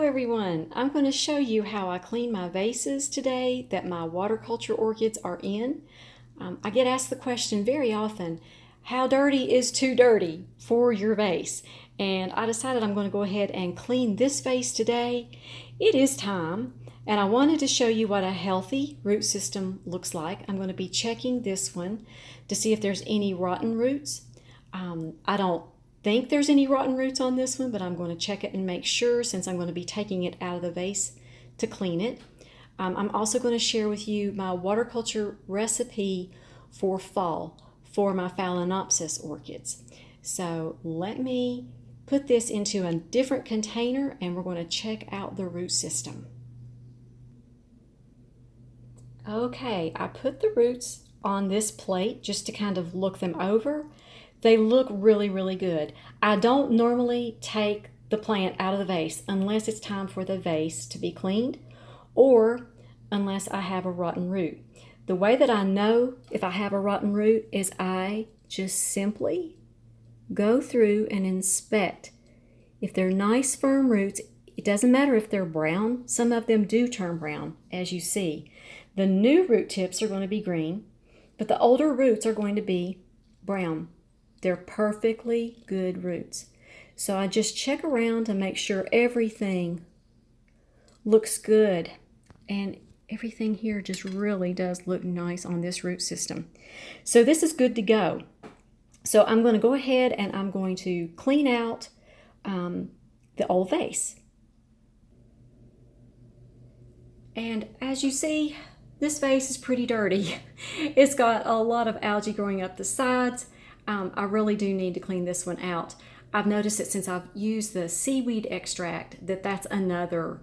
everyone, I'm going to show you how I clean my vases today that my water culture orchids are in. I get asked the question very often, how dirty is too dirty for your vase? And I decided I'm going to go ahead and clean this vase today. It is time, and I wanted to show you what a healthy root system looks like. I'm going to be checking this one to see if there's any rotten roots. I don't think there's any rotten roots on this one, but I'm going to check it and make sure since I'm going to be taking it out of the vase to clean it. I'm also going to share with you my water culture recipe for fall for my Phalaenopsis orchids. So let me put this into a different container and we're going to check out the root system. Okay, I put the roots on this plate just to kind of look them over. They look really, really good. I don't normally take the plant out of the vase unless it's time for the vase to be cleaned or unless I have a rotten root. The way that I know if I have a rotten root is I just simply go through and inspect. If they're nice, firm roots, it doesn't matter if they're brown. Some of them do turn brown, as you see. The new root tips are going to be green, but the older roots are going to be brown. They're perfectly good roots. So I just check around to make sure everything looks good. And everything here just really does look nice on this root system. So this is good to go. So I'm going to go ahead and I'm going to clean out the old vase. And as you see, this vase is pretty dirty. It's got a lot of algae growing up the sides. I really do need to clean this one out. I've noticed that since I've used the seaweed extract, that's another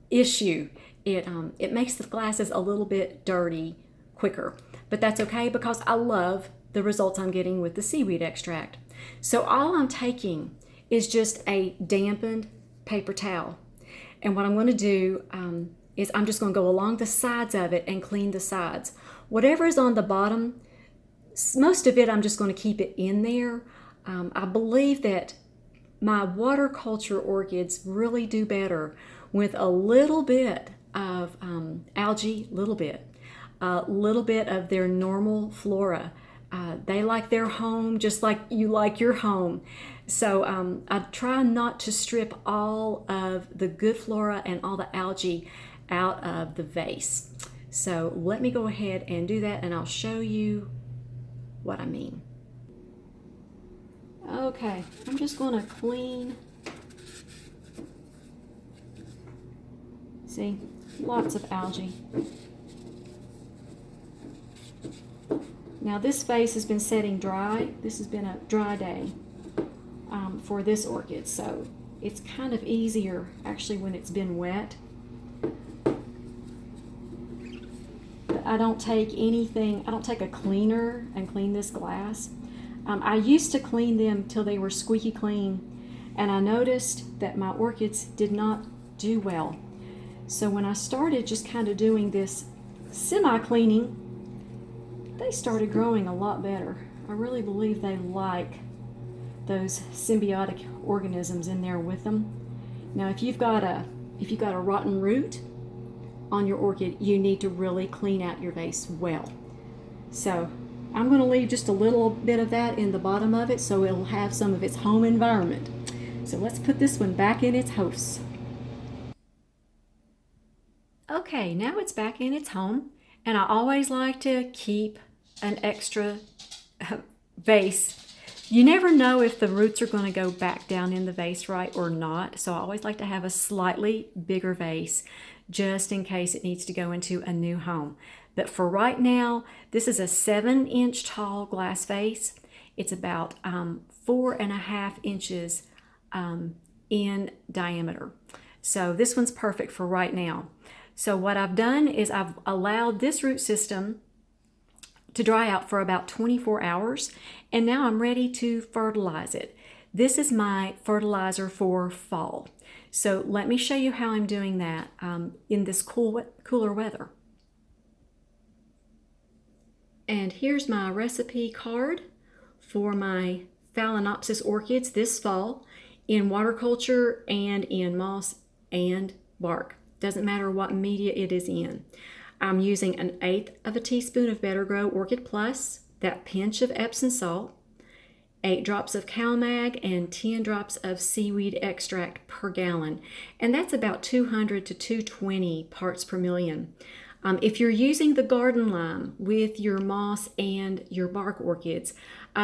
issue. It makes the glasses a little bit dirty quicker, but that's okay because I love the results I'm getting with the seaweed extract. So all I'm taking is just a dampened paper towel. And what I'm going to do is I'm just going to go along the sides of it and clean the sides. Whatever is on the bottom, most of it I'm just going to keep it in there. I believe that my water culture orchids really do better with a little bit of algae, a little bit of their normal flora. They like their home just like you like your home. So I try not to strip all of the good flora and all the algae out of the vase. So let me go ahead and do that and I'll show you what I mean. Okay, I'm just going to clean. See, lots of algae. Now this vase has been setting dry. This has been a dry day for this orchid, so it's kind of easier actually when it's been wet. But I don't take anything, I don't take a cleaner and clean this glass. I used to clean them till they were squeaky clean, and I noticed that my orchids did not do well. So when I started just kind of doing this semi-cleaning, they started growing a lot better. I really believe they like those symbiotic organisms in there with them. Now if you've got a rotten root on your orchid, you need to really clean out your vase well. So I'm going to leave just a little bit of that in the bottom of it so it'll have some of its home environment. So let's put this one back in its house. Okay, now it's back in its home, and I always like to keep an extra vase. You never know if the roots are going to go back down in the vase right or not, so I always like to have a slightly bigger vase just in case it needs to go into a new home. But for right now, this is a 7-inch tall glass vase. It's about 4.5 inches in diameter. So this one's perfect for right now. So what I've done is I've allowed this root system to dry out for about 24 hours, and now I'm ready to fertilize it. This is my fertilizer for fall. So let me show you how I'm doing that in this cooler weather. And here's my recipe card for my Phalaenopsis orchids this fall in water culture and in moss and bark. Doesn't matter what media it is in. I'm using 1/8 teaspoon of Better Grow Orchid Plus, that pinch of Epsom salt, 8 drops of CalMag, and 10 drops of seaweed extract per gallon. And that's about 200 to 220 parts per million. If you're using the garden lime with your moss and your bark orchids,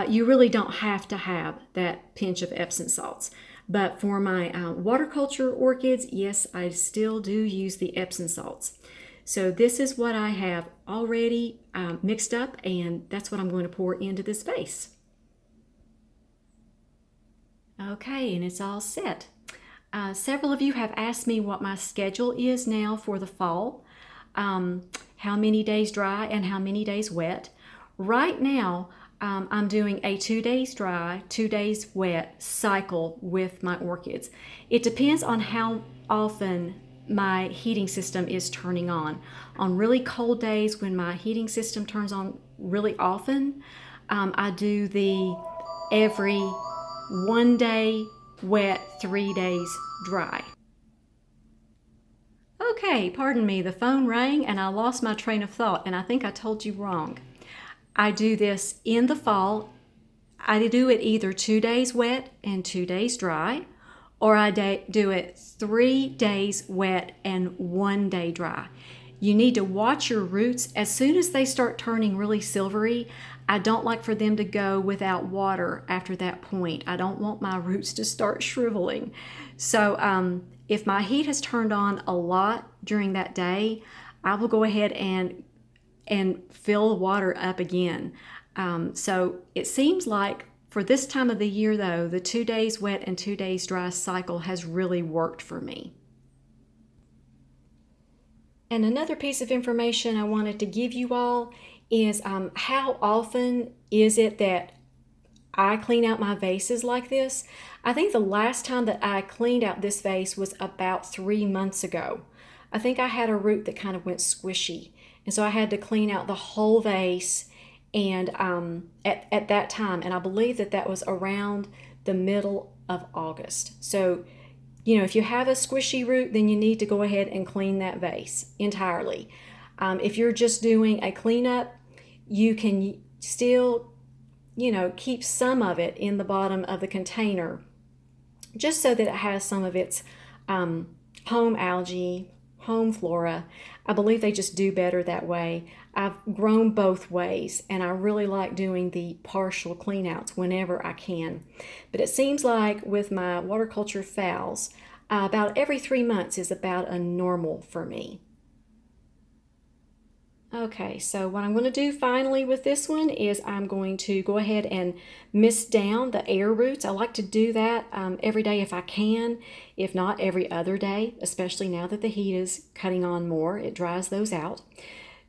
you really don't have to have that pinch of Epsom salts. But for my waterculture orchids, yes, I still do use the Epsom salts. So this is what I have already mixed up, and that's what I'm going to pour into this vase. Okay, and it's all set. Several of you have asked me what my schedule is now for the fall. How many days dry and how many days wet. Right now, I'm doing a 2 days dry, 2 days wet cycle with my orchids. It depends on how often my heating system is turning on. On really cold days when my heating system turns on really often, I do the every 1 day wet, 3 days dry. Okay, pardon me, the phone rang and I lost my train of thought, and I think I told you wrong. I do this in the fall. I do it either 2 days wet and 2 days dry, or I do it 3 days wet and 1 day dry. You need to watch your roots. As soon as they start turning really silvery, I don't like for them to go without water after that point. I don't want my roots to start shriveling. So if my heat has turned on a lot during that day, I will go ahead and fill the water up again. So it seems like for this time of the year, though, the 2 days wet and 2 days dry cycle has really worked for me. And another piece of information I wanted to give you all is how often is it that I clean out my vases like this? I think the last time that I cleaned out this vase was about 3 months ago. I think I had a root that kind of went squishy, and so I had to clean out the whole vase and at that time, and I believe that was around the middle of August. So, you know, if you have a squishy root, then you need to go ahead and clean that vase entirely. If you're just doing a cleanup, you can still, you know, keep some of it in the bottom of the container, just so that it has some of its home algae, home flora. I believe they just do better that way. I've grown both ways, and I really like doing the partial cleanouts whenever I can. But it seems like with my waterculture phals, about every 3 months is about a normal for me. Okay, so what I'm going to do finally with this one is I'm going to go ahead and mist down the air roots. I like to do that every day if I can, if not every other day, especially now that the heat is cutting on more. It dries those out.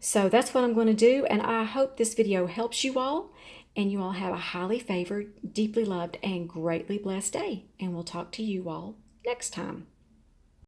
So that's what I'm going to do, and I hope this video helps you all, and you all have a highly favored, deeply loved, and greatly blessed day. And we'll talk to you all next time.